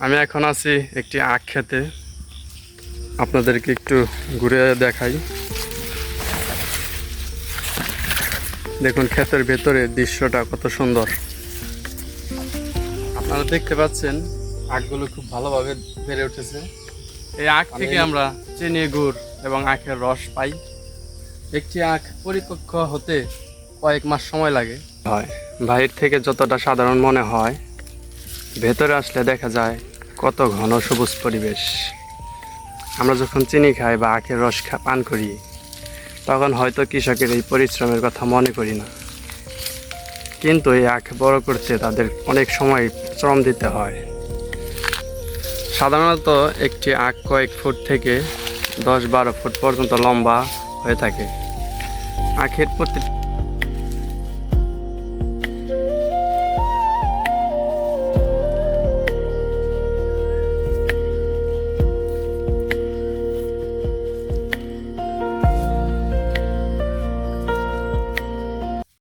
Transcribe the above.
আমি এখন আছি একটি আখ খেতে, আপনাদেরকে একটু ঘুরে দেখাই। দেখুন ক্ষেতের ভেতরে দৃশ্যটা কত সুন্দর। আপনারা দেখতে পাচ্ছেন আখগুলো খুব ভালোভাবে বেড়ে উঠেছে। এই আখ থেকে আমরা চিনি, গুড় এবং আখের রস পাই। একটি আখ পরিপক্ক হতে কয়েক মাস সময় লাগে। হয় বাহির থেকে যতটা সাধারণ মনে হয়, ভেতরে আসলে দেখা যায় কত ঘন সবুজ পরিবেশ। আমরা যখন চিনি খাই বা আখের রস পান করি, তখন হয়তো কৃষকের এই পরিশ্রমের কথা মনে করি না, কিন্তু এই আখ বড় করতে তাদের অনেক সময় শ্রম দিতে হয়। সাধারণত একটি আখ কয়েক ফুট থেকে 10-12 ফুট পর্যন্ত লম্বা হয়ে থাকে। আখের প্রতি